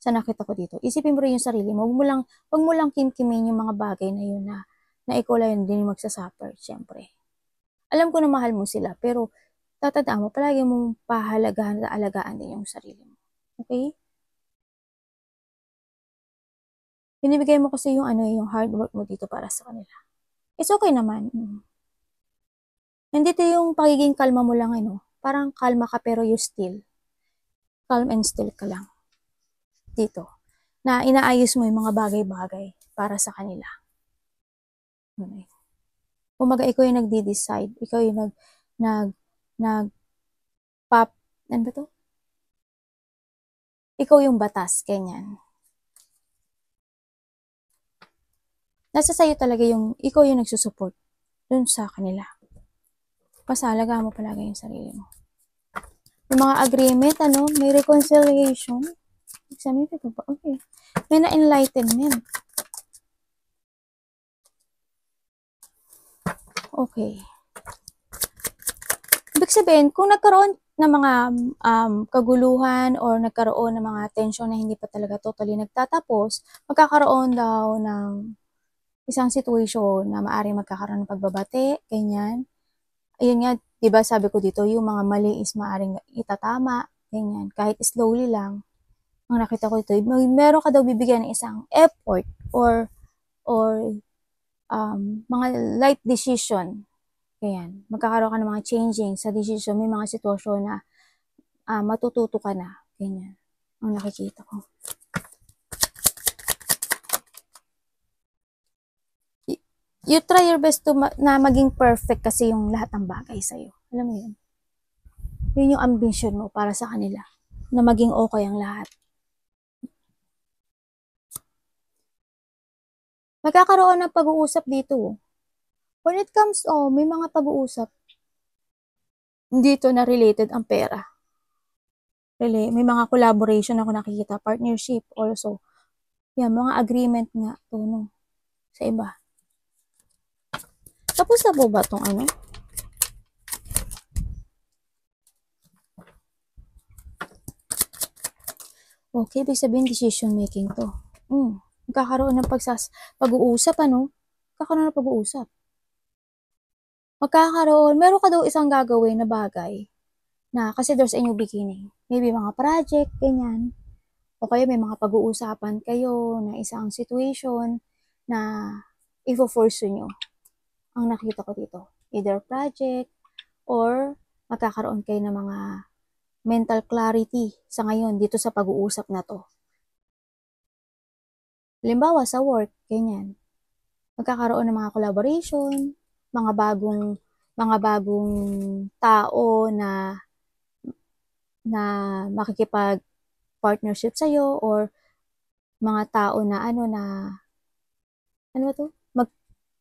A: Sa nakita ko dito. Isipin mo rin yung sarili mo. Huwag mo lang kimkimin yung mga bagay na yun na ikaw lang din magsasuffer, syempre. Alam ko na mahal mo sila, pero tatandaan mo, palagi mong pahalagahan at alagaan din yung sarili mo. Okay? Binibigay mo kasi yung hard work mo dito para sa kanila. It's okay naman. Nandito yung pagiging kalma mo lang, parang kalma ka pero you still. Calm and still ka lang. Dito. Na inaayos mo yung mga bagay-bagay para sa kanila. Okay. Kumaga, ikaw yung nagdi-decide. Ikaw yung ano ba to? Ikaw yung batas, ganyan. Nasa sayo talaga ikaw yung nagsusupport dun sa kanila. Pasalaga mo palagi yung sarili mo. Yung mga agreement, may reconciliation. Examine ko ba? Okay. May na-enlightenment. Okay. Ibig sabihin, kung nagkaroon ng mga kaguluhan or nagkaroon ng mga tension na hindi pa talaga totally nagtatapos, magkakaroon daw ng isang situation na maaaring magkakaroon ng pagbabate, ganyan. Ayun nga, diba sabi ko dito, yung mga mali is maaaring itatama, ganyan. Kahit slowly lang, ang nakita ko dito, meron ka daw bibigyan ng isang effort or mga light decision. Ganyan. Magkakaroon ka ng mga changing sa decision. May mga sitwasyon na matututo ka na. Ganyan. Ang nakikita ko. You try your best na maging perfect kasi yung lahat ng bagay sa'yo. Alam mo yun? Yun yung ambition mo para sa kanila. Na maging okay ang lahat. Magkakaroon ng pag-uusap dito. When it comes, may mga pag-uusap dito na related ang pera. May mga collaboration ako nakikita, partnership also. Yan, mga agreement nga to, sa iba. Tapos na po ba itong Okay, ibig sabihin decision making to. Magkakaroon ng pag-uusap, Magkakaroon ng pag-uusap. Meron ka daw isang gagawin na bagay na kasi there's a new beginning. Maybe mga project, ganyan. O kaya may mga pag-uusapan kayo na isang situation na i-force nyo. Ang nakita ko dito. Either project or magkakaroon kayo ng mga mental clarity sa ngayon dito sa pag-uusap na to. Halimbawa sa work, ganyan. Magkakaroon ng mga collaboration, mga bagong tao na makikipag partnership sa'yo or mga tao na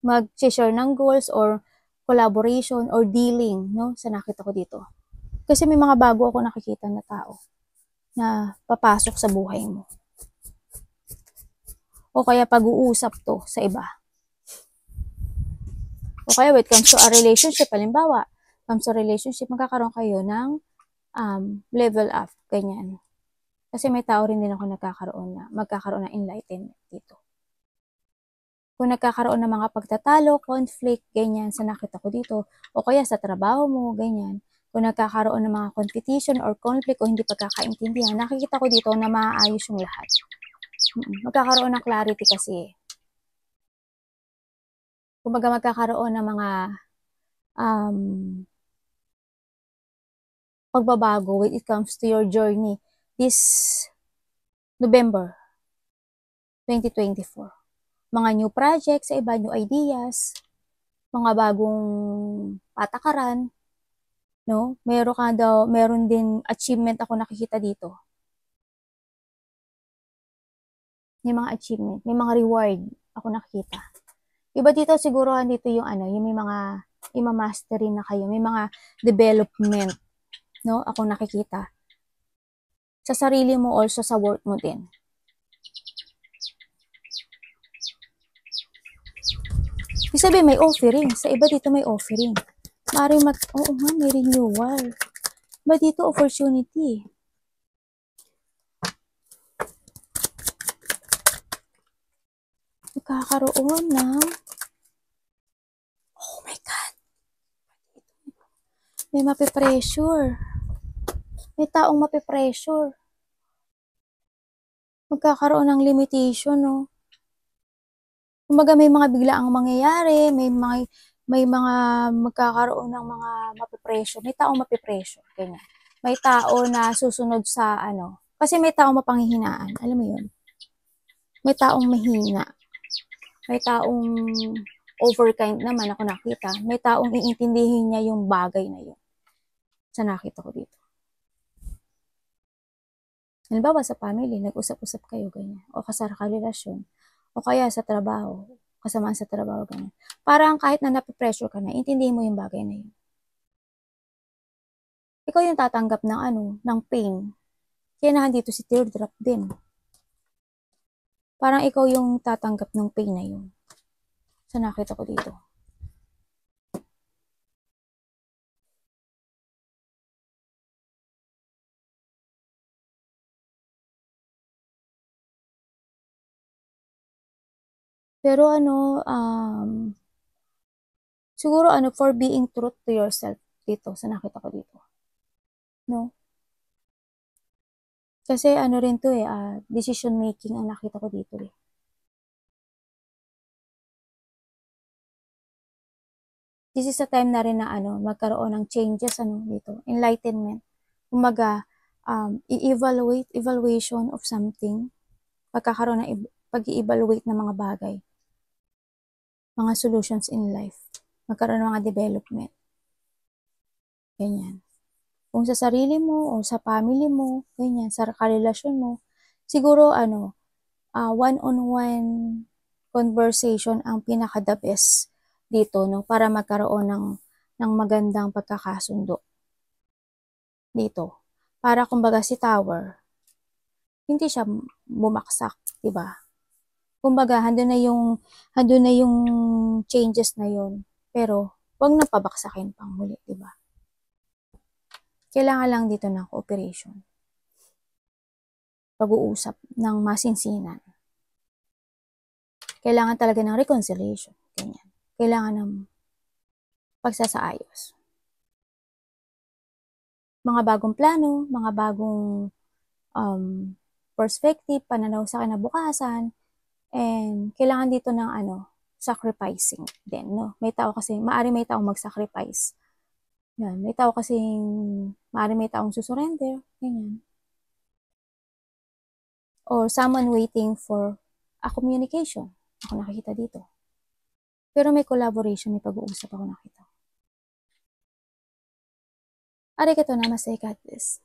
A: mag-share ng goals or collaboration or dealing, sa nakita ko dito. Kasi may mga bago ako nakikita na tao na papasok sa buhay mo. O kaya pag-uusap to sa iba. O kaya when it comes to a relationship, halimbawa, magkakaroon kayo ng level up, ganyan. Kasi may tao rin din ako magkakaroon ng enlightenment dito. Kung nagkakaroon ng mga pagtatalo, conflict, ganyan, sa nakita ko dito, o kaya sa trabaho mo, ganyan, kung nagkakaroon ng mga competition or conflict o hindi pagkakaintindihan, nakikita ko dito na maayos yung lahat. Magkakaroon ng clarity kasi. Kumbaga magkakaroon ng mga pagbabago when it comes to your journey this November 2024. Mga new projects sa iba, new ideas, mga bagong patakaran, meron din achievement ako nakikita dito. May mga achievement, may mga reward Ako nakikita. Iba dito siguro dito yung ano, yung may mga ima-mastery na kayo, may mga development, no? Ako nakikita. Sa sarili mo, also sa work mo din. Ibig sabihin, may offering. Sa iba dito may offering. Oo nga, may renewal. Iba dito, opportunity. Magkakaroon ng oh my God. May mapipressure. May taong mapipressure. Magkakaroon ng limitation, no? Kumbaga may mga biglaang mangyayari, may mga magkakaroon ng mga mapipressure. May taong mapipressure, ganyan. May tao na susunod sa ano. Kasi may taong mapanghihinaan. Alam mo yun? May taong mahina. May taong overkind naman ako nakita. May taong iintindihin niya yung bagay na yun. Sa nakita ko dito. Halimbawa sa family, nag-usap-usap kayo, ganyan. O kasara ka relasyon. O kaya sa trabaho, kasamaan sa trabaho, ganyan. Parang kahit na napipressure ka na, intindihin mo yung bagay na yun. Ikaw yung tatanggap ng ano, ng pain. Kaya nandito si teardrop din. Parang ikaw yung tatanggap ng pain na yun. So nakita ko dito. Pero ano, siguro ano, for being truth to yourself dito, sa nakita ko dito. No? Kasi ano rin to decision making ang nakita ko dito eh. This is a time na rin na ano, magkaroon ng changes ano dito, enlightenment. Kumaga, evaluation of something, pagkakaroon ng pag-i-evaluate ng mga bagay, mga solutions in life, magkaroon ng mga development. Ganyan. Kung sa sarili mo o sa family mo, ganyan, sa karelasyon mo, siguro ano, one-on-one conversation ang pinaka-the best dito, no? Para magkaroon ng magandang pagkakasundo dito. Para kumbaga si Tower, hindi siya bumaksak, 'di ba? Kumbaga, handun na yung changes na yun. Pero, wag na pabaksakin pang muli, 'di ba? Kailangan lang dito ng cooperation. Pag-uusap ng masinsinan. Kailangan talaga ng reconciliation. Ganyan. Kailangan ng pagsasaayos. Mga bagong plano, mga bagong perspective, pananaw sa kinabukasan, and kailangan dito ng ano, sacrificing din, no? May tao kasi, maari may taong mag-sacrifice. Yan, may tao kasi, maari may taong susurrender, ganyan. Or someone waiting for a communication. Ako nakikita dito. Pero may collaboration, may pag-uusap ako nakita. Arigato namaste, God bless.